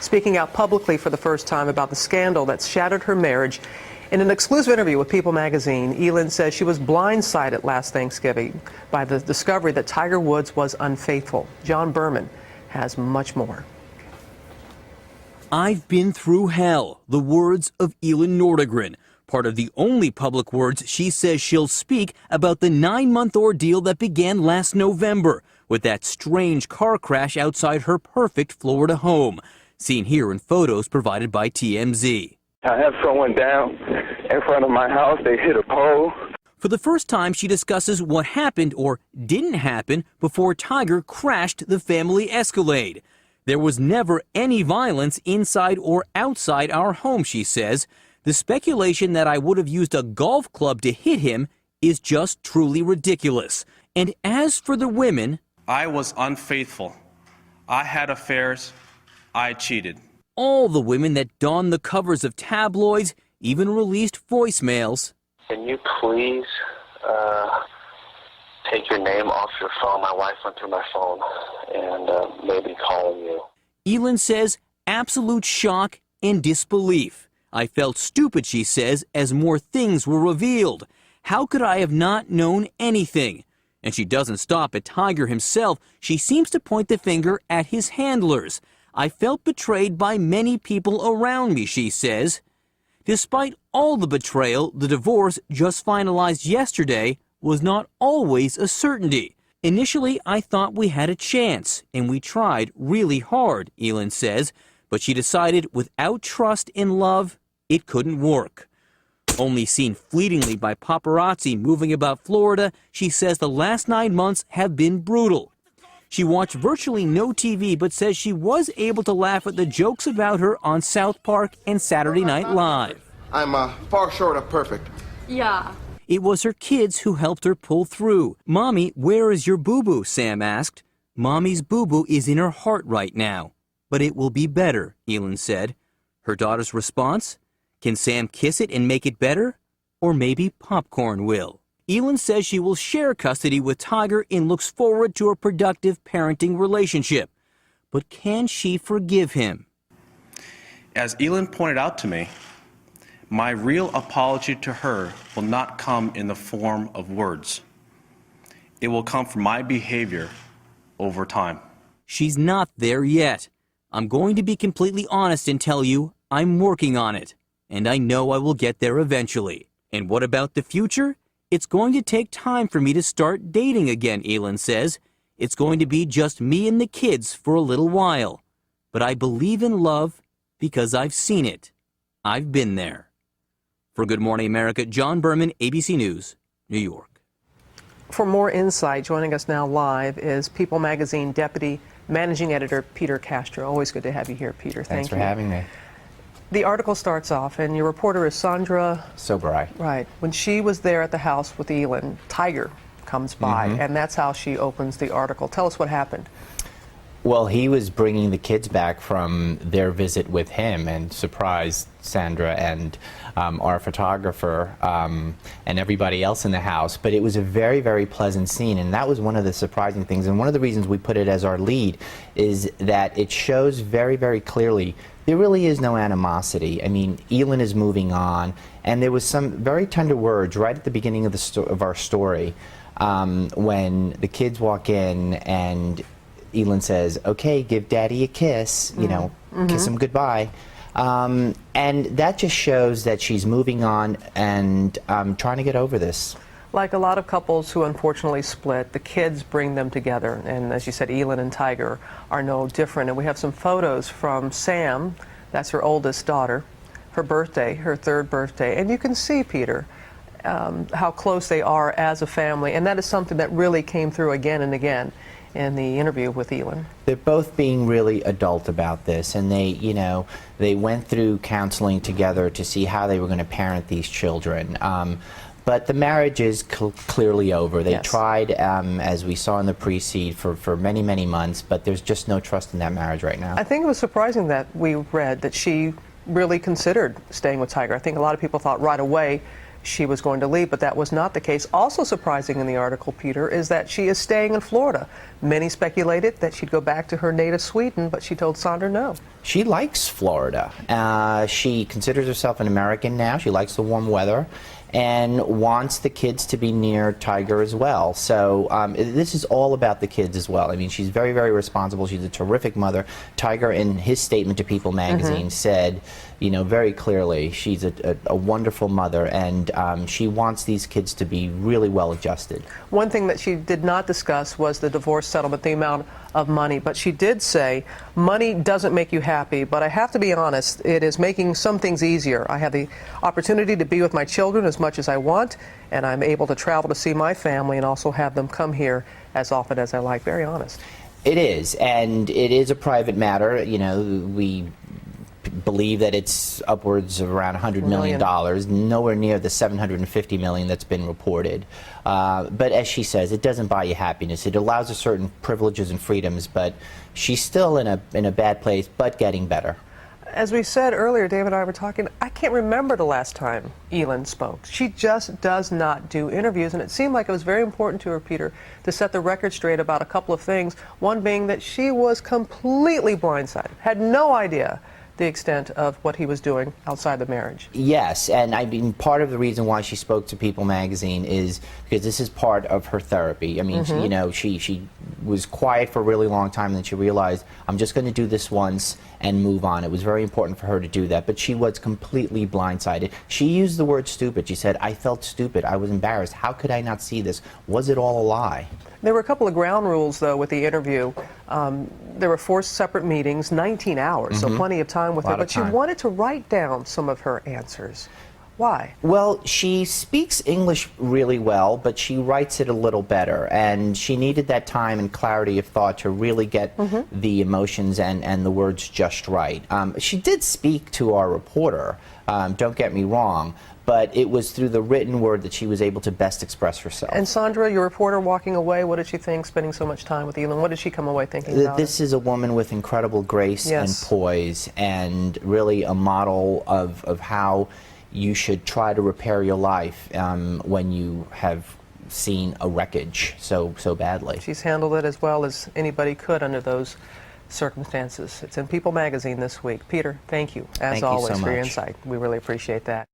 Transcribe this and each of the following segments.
speaking out publicly for the first time about the scandal that shattered her marriage. In an exclusive interview with People magazine, Elin says she was blindsided last Thanksgiving by the discovery that Tiger Woods was unfaithful. John Berman has much more. I've been through hell, the words of Elin Nordegren, part of the only public words she says she'll speak about the 9-month ordeal that began last November with that strange car crash outside her perfect Florida home, seen here in photos provided by TMZ. I have someone down in front of my house. They hit a pole. For the first time, she discusses what happened or didn't happen before Tiger crashed the family Escalade. There was never any violence inside or outside our home, she says. The speculation that I would have used a golf club to hit him is just truly ridiculous. And as for the women, I was unfaithful. I had affairs. I cheated. All the women that donned the covers of tabloids even released voicemails. Can you please take your name off your phone? My wife went through my phone and maybe calling you. Elin says absolute shock and disbelief. I felt stupid, she says, as more things were revealed. How could I have not known anything? And she doesn't stop at Tiger himself. She seems to point the finger at his handlers. I felt betrayed by many people around me, she says. Despite all the betrayal, the divorce just finalized yesterday was not always a certainty. Initially, I thought we had a chance, and we tried really hard, Elin says, but she decided without trust and love, it couldn't work. Only seen fleetingly by paparazzi moving about Florida, she says the last 9 months have been brutal. She watched virtually no TV, but says she was able to laugh at the jokes about her on South Park and Saturday Night Live. I'm far short of perfect. Yeah. It was her kids who helped her pull through. Mommy, where is your boo-boo? Sam asked. Mommy's boo-boo is in her heart right now. But it will be better, Elin said. Her daughter's response? Can Sam kiss it and make it better? Or maybe popcorn will. Elin says she will share custody with Tiger and looks forward to a productive parenting relationship. But can she forgive him? As Elin pointed out to me, my real apology to her will not come in the form of words. It will come from my behavior over time. She's not there yet. I'm going to be completely honest and tell you I'm working on it. And I know I will get there eventually. And what about the future? It's going to take time for me to start dating again, Elin says. It's going to be just me and the kids for a little while. But I believe in love because I've seen it. I've been there. For Good Morning America, John Berman, ABC News, New York. For more insight, joining us now live is People magazine Deputy Managing Editor Peter Castro. Always good to have you here, Peter. Thanks for having me. The article starts off, and your reporter is Sandra Sobrai. Right. When she was there at the house with Elin, Tiger comes by, and that's how she opens the article. Tell us what happened. Well, he was bringing the kids back from their visit with him and surprised Sandra and our photographer and everybody else in the house. But it was a very, very pleasant scene, and that was one of the surprising things. And one of the reasons we put it as our lead is that it shows very, very clearly there really is no animosity. I mean, Elin is moving on, and there was some very tender words right at the beginning of of our story when the kids walk in and Elin says, "Okay, give Daddy a kiss," you know, kiss him goodbye. And that just shows that she's moving on and trying to get over this. Like a lot of couples who unfortunately split, the kids bring them together. And as you said, Elin and Tiger are no different. And we have some photos from Sam, that's her oldest daughter, her birthday, her 3rd birthday. And you can see, Peter, how close they are as a family. And that is something that really came through again and again in the interview with Elin. They're both being really adult about this, and they, you know, they went through counseling together to see how they were going to parent these children. But the marriage is clearly over. They tried, as we saw in the pre-seed, for many, many months, but there's just no trust in that marriage right now. I think it was surprising that we read that she really considered staying with Tiger. I think a lot of people thought right away she was going to leave, but that was not the case. Also surprising in the article, Peter, is that she is staying in Florida. Many speculated that she'd go back to her native Sweden, but she told Sandra no. She likes Florida. She considers herself an American now. She likes the warm weather and wants the kids to be near Tiger as well. So this is all about the kids as well. I mean, she's very, very responsible. She's a terrific mother. Tiger, in his statement to People magazine, said, you know, very clearly, she's a wonderful mother, and she wants these kids to be really well adjusted. One thing that she did not discuss was the divorce settlement, the amount of money, but she did say money doesn't make you happy, but I have to be honest, it is making some things easier. I have the opportunity to be with my children as much as I want, and I'm able to travel to see my family and also have them come here as often as I like. Very honest. It is, and it is a private matter. You know, we believe that it's upwards of around $100 million, nowhere near the $750 million that's been reported. But as she says, it doesn't buy you happiness. It allows her certain privileges and freedoms, but she's still in a bad place, but getting better. As we said earlier, David and I were talking, I can't remember the last time Elin spoke. She just does not do interviews, and it seemed like it was very important to her, Peter, to set the record straight about a couple of things, one being that she was completely blindsided, had no idea the extent of what he was doing outside the marriage. Yes, and I mean, part of the reason why she spoke to People magazine is because this is part of her therapy. I mean, you know, she was quiet for a really long time, and then she realized, I'm just going to do this once and move on. It was very important for her to do that, but she was completely blindsided. She used the word stupid. She said, I felt stupid. I was embarrassed. How could I not see this? Was it all a lie? There were a couple of ground rules, though, with the interview. There were 4 separate meetings, 19 hours, so plenty of time with her. But she wanted to write down some of her answers. Why? Well, she speaks English really well, but she writes it a little better, and she needed that time and clarity of thought to really get the emotions and the words just right. She did speak to our reporter, don't get me wrong, but it was through the written word that she was able to best express herself. And Sandra, your reporter, walking away, what did she think, spending so much time with Elin? What did she come away thinking about? This is a woman with incredible grace and poise, and really a model of how you should try to repair your life when you have seen a wreckage so badly. She's handled it as well as anybody could under those circumstances. It's in People magazine this week. Peter, thank you, as always, for your insight. We really appreciate that.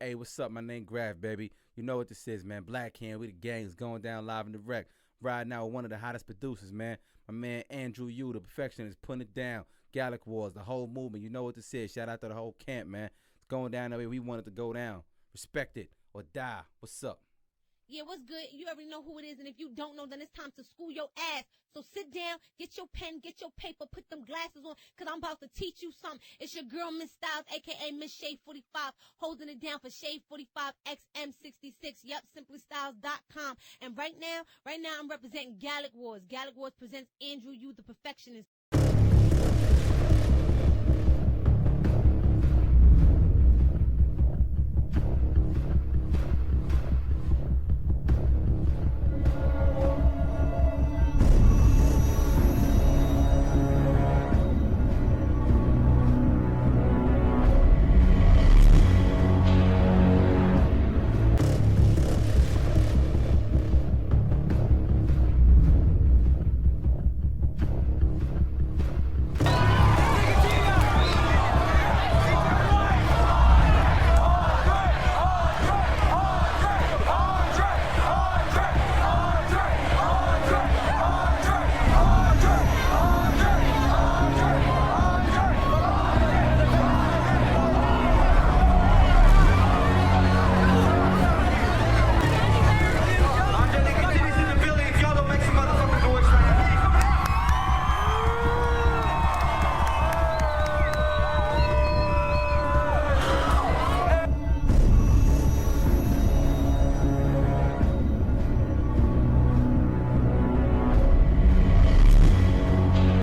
Hey, what's up? My name Graf, baby. You know what this is, man. Black Hand, we the gangs going down live in the wreck. Right now with one of the hottest producers, man. My man Andrew Yu, the perfectionist, putting it down. Gallic Wars, the whole movement. You know what this is. Shout out to the whole camp, man. It's going down the way we want it to go down. Respect it or die. What's up? Yeah, what's good? You already know who it is, and if you don't know, then it's time to school your ass. So sit down, get your pen, get your paper, put them glasses on, because I'm about to teach you something. It's your girl, Miss Styles, a.k.a. Miss Shade 45, holding it down for Shade 45 XM66. Yep, simplystyles.com. And right now, I'm representing Gallic Wars. Gallic Wars presents Andrew Yu, the perfectionist.